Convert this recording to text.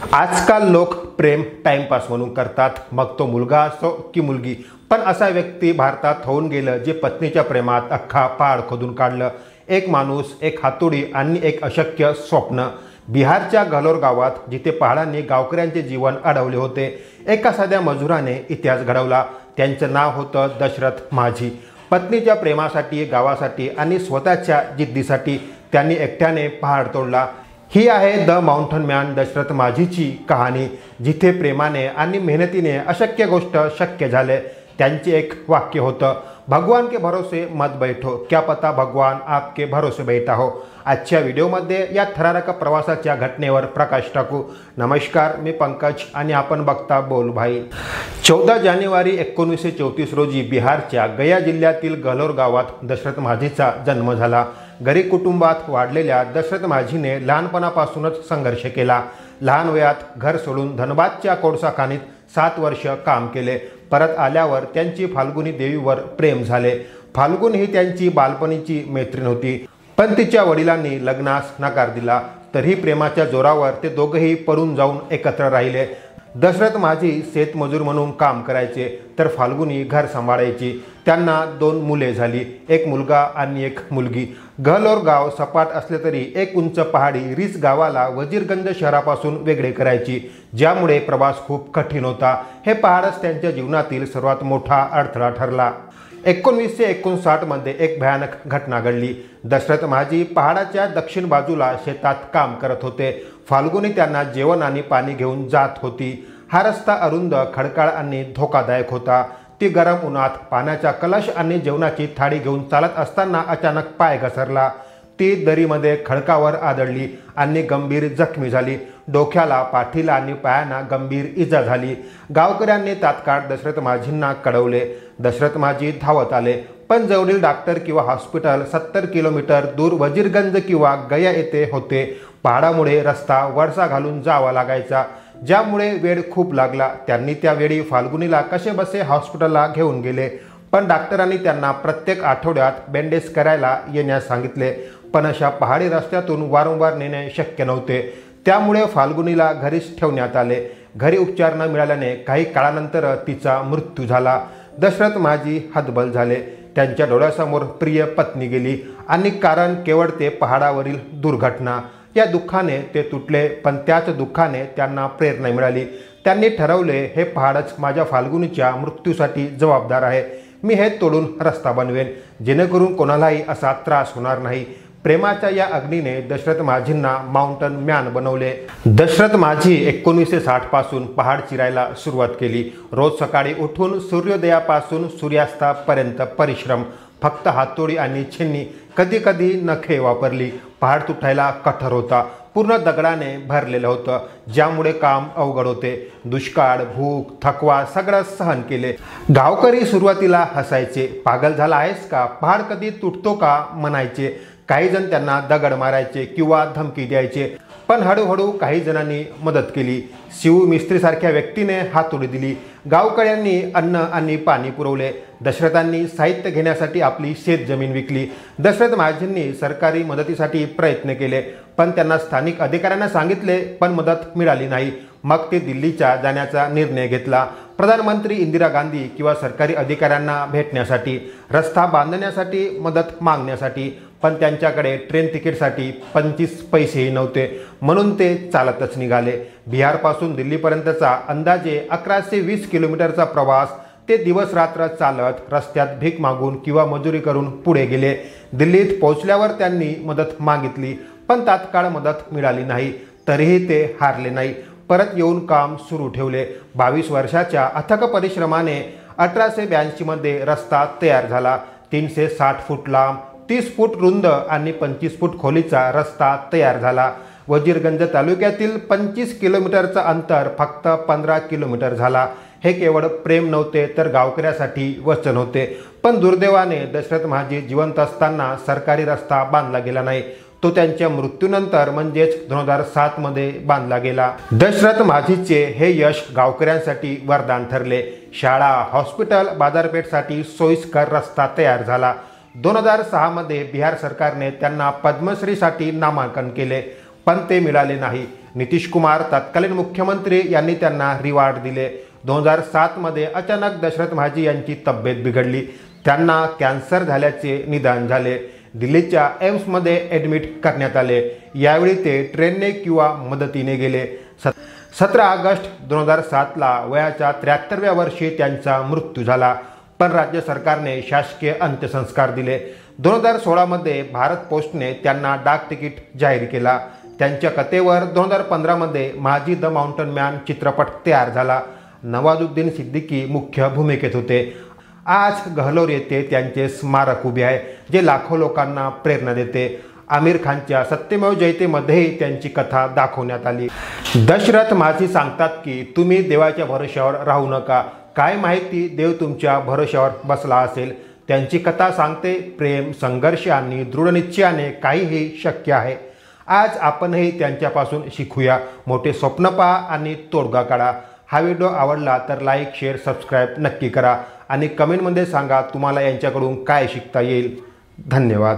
आजकाल लोक प्रेम टाइमपास म्हणून करतात, मग तो मुलगा असो की मुलगी। पण असा व्यक्ती भारतात होऊन गेलं जे पत्नीच्या प्रेमात अख्खा पहाड खोदून काढलं। एक माणूस, एक हातोडी आणि एक अशक्य स्वप्न। बिहारच्या गलोर गावात जिथे पहाडांनी गावकऱ्यांचे जीवन अडवले होते, एका साध्या मजुराने इतिहास घडवला। त्यांचं नाव होतं दशरथ माझी। पत्नीच्या प्रेमासाठी, गावासाठी आणि स्वतःच्या जिद्दीसाठी त्यांनी एकट्याने पहाड तोडला। ही आहे द माउंटन मॅन दशरथ माझीची कहाणी, जिथे प्रेमाने आणि मेहनतीने अशक्य गोष्ट शक्य झाले। त्यांचे एक वाक्य होतं, भगवान के भरोसे मत बैठो, क्या पता भगवान आपके भरोसे बैठा हो। आजच्या व्हिडिओमध्ये या थरारक प्रवासाच्या घटनेवर प्रकाश टाकू। नमस्कार, मी पंकज आणि आपण बघता बोल भाई। 14 जानेवारी 1934 रोजी बिहारच्या गया जिल्ह्यातील गलोर गावात दशरथ माझीचा जन्म झाला। गरीब कुटुंबात वाढलेल्या दशरथ माझीने लहानपणापासूनच संघर्ष केला। लहान वयात घर सोडून धनबादच्या कोळसाखाणीत 7 वर्ष काम केले। परत आल्यावर त्यांची फाल्गुनी देवीवर प्रेम झाले। फाल्गुन ही त्यांची बालपणीची मैत्रीण होती, पण तिच्या वडिलांनी लग्नास नकार दिला। तरीही प्रेमाच्या जोरावर ते दोघेही पळून जाऊन एकत्र राहिले। दशरथ माझी शेतमजूर म्हणून काम करायचे, तर फाल्गुनी घर सांभाळायची। त्यांना 2 मुले झाली, एक मुलगा आणि एक मुलगी। गलोर गाव सपाट असले तरी एक उंच पहाडी रिस गावाला वजीरगंज शहरापासून वेगळे करायची, ज्यामुळे प्रवास खूप कठीण होता। हे पहाडच त्यांच्या जीवनातील सर्वात मोठा अडथळा ठरला। 1959 मध्ये एक भयानक घटना घडली। दशरथ माझी पहाडाच्या दक्षिण बाजूला शेतात काम करत होते। फाल्गुनी त्यांना जेवण आणि पाणी घेऊन जात होती। हा रस्ता अरुंद, खडकाळ आणि धोकादायक होता। ती गरम उन्हात पाण्याचा कलश आणि जेवणाची थाळी घेऊन चालत असताना अचानक पाय घसरला। ती दरीमध्ये खडकावर आदळली आणि गंभीर जखमी झाली। डोक्याला, पाठीला आणि पायांना गंभीर इजा झाली। गावकऱ्यांनी तात्काळ दशरथ माझींना कळवले। दशरथ माझी धावत आले, पण जवळील डॉक्टर किंवा हॉस्पिटल 70 किलोमीटर दूर वजीरगंज किंवा गया येथे होते। पहाडामुळे रस्ता वळसा घालून जावा लागायचा, ज्यामुळे वेळ खूप लागला। त्यांनी त्यावेळी फाल्गुनीला कसेबसे हॉस्पिटलला घेऊन गेले, पण डॉक्टरांनी त्यांना प्रत्येक आठवड्यात बँडेज करायला येण्यास सांगितले। पण अशा पहाडी रस्त्यातून वारंवार नेणे शक्य नव्हते, त्यामुळे फाल्गुनीला घरीच ठेवण्यात आले। घरी उपचार न मिळाल्याने काही काळानंतर तिचा मृत्यू झाला। दशरथ माझी हतबल झाले। त्यांच्या डोळ्यासमोर प्रिय पत्नी गेली, आणि कारण केवळ ते पहाडावरील दुर्घटना। या दुःखाने ते तुटले, पण त्याच दुःखाने त्यांना प्रेरणा मिळाली। त्यांनी ठरवले, हे पहाडच माझ्या फाल्गुनीच्या मृत्यूसाठी जबाबदार आहे। मी हे तोडून रस्ता बनवेन, जेणेकरून कोणालाही असा त्रास होणार नाही। प्रेमाच्या या अग्नीने दशरथ माझींना माउंटन मॅन बनवले। दशरथ माझी 1960 पासून पहाड चिरायला सुरुवात केली। रोज सकाळी उठून सूर्योदयापासून सूर्यास्तापर्यंत परिश्रम, फक्त हातोडी आणि छिन्नी, कधी कधी नखे वापरली। पहाड तुटायला कठोर होता, पूर्ण दगडाने भरलेलं होतं, ज्यामुळे काम अवघड होते। दुष्काळ, भूक, थकवा सगळं सहन केले। गावकरी सुरुवातीला हसायचे, पागल झाला आहेस का, पहाड कधी तुटतो का म्हणायचे। काही जण त्यांना दगड मारायचे किंवा धमकी द्यायचे, पण हळूहळू काही जणांनी मदत केली। शिव मिस्त्रीसारख्या व्यक्तीने हातोडी दिली। गावकऱ्यांनी अन्न आणि पाणी पुरवले। दशरथांनी साहित्य घेण्यासाठी आपली शेतजमीन विकली। दशरथ माझींनी सरकारी मदतीसाठी प्रयत्न केले, पण त्यांना स्थानिक अधिकाऱ्यांना सांगितले, पण मदत मिळाली नाही। मग ते दिल्लीच्या जाण्याचा निर्णय घेतला, प्रधानमंत्री इंदिरा गांधी किंवा सरकारी अधिकाऱ्यांना भेटण्यासाठी, रस्ता बांधण्यासाठी मदत मागण्यासाठी। पण त्यांच्याकडे ट्रेन तिकीटसाठी 25 पैसेही नव्हते, म्हणून ते चालतच निघाले। बिहारपासून दिल्लीपर्यंतचा अंदाजे 1120 किलोमीटरचा प्रवास ते दिवस रात्र चालत, रस्त्यात भीक मागून किंवा मजुरी करून पुढे गेले। दिल्लीत पोहोचल्यावर त्यांनी मदत मागितली, पण तात्काळ मदत मिळाली नाही। तरीही ते हारले नाही, परत येऊन काम सुरू ठेवले। 22 वर्षाच्या अथक परिश्रमाने 1882 मध्ये रस्ता तयार झाला। 360 फूट लांब, 30 फूट रुंद आणि 25 फूट खोलीचा रस्ता तयार झाला। वजीरगंज तालुक्यातील 25 किलोमीटरचा अंतर फक्त 15 किलोमीटर झाला। हे केवळ प्रेम नव्हते, तर गावकऱ्यासाठी वचन होते। पण दुर्दैवाने दशरथ माझी जिवंत असताना सरकारी रस्ता बांधला गेला नाही। तो त्यांच्या मृत्यूनंतर म्हणजेच 2007 मध्ये बांधला गेला। दशरथ माझीचे हे यश गावकऱ्यांसाठी वरदान ठरले। शाळा, हॉस्पिटल, बाजारपेठसाठी सोयीस्कर रस्ता तयार झाला। 2006 मध्ये बिहार सरकारने त्यांना पद्मश्रीसाठी नामांकन केले, पण ते मिळाले नाही। नितीश कुमार तत्कालीन मुख्यमंत्री यांनी त्यांना रिवॉर्ड दिले. 2007 मध्ये अचानक दशरथ माझी यांची तब्येत बिघडली. त्यांना कॅन्सर झाल्याचे निदान झाले. दिल्लीच्या एम्समध्ये ॲडमिट करण्यात आले. यावेळी ते ट्रेनने किंवा मदतीने गेले. 17 ऑगस्ट 2007ला वयाच्या 73व्या वर्षी त्यांचा मृत्यू झाला. पण राज्य सरकारने शासकीय अंत्यसंस्कार दिले. 2016 मध्ये भारत पोस्टने त्यांना डाक तिकीट जाहीर केला. त्यांच्या कथेवर 2015 मध्ये माझी द माउंटन मॅन चित्रपट तयार झाला. नवाजुद्दीन सिद्दीकी मुख्य भूमिकेत होते. आज गहलोर येथे त्यांचे स्मारक उभे आहे, जे लाखो लोकांना प्रेरणा देते. आमिर खानच्या सत्यमेव जयतेमध्येही त्यांची कथा दाखवण्यात आली. दशरथ माझी सांगतात की तुम्ही देवाच्या भरोश्यावर राहू नका. काय माहिती देव तुमच्या भरोश्यावर बसला असेल. त्यांची कथा सांगते प्रेम, संघर्ष आणि दृढनिश्चयाने काहीही शक्य आहे. आज आपणही त्यांच्यापासून शिकूया. मोठे स्वप्न पहा आणि तोडगा काढा. हा व्हिडिओ आवडला तर लाईक, शेअर, सबस्क्राईब नक्की करा आणि कमेंटमध्ये सांगा तुम्हाला यांच्याकडून काय शिकता येईल. धन्यवाद.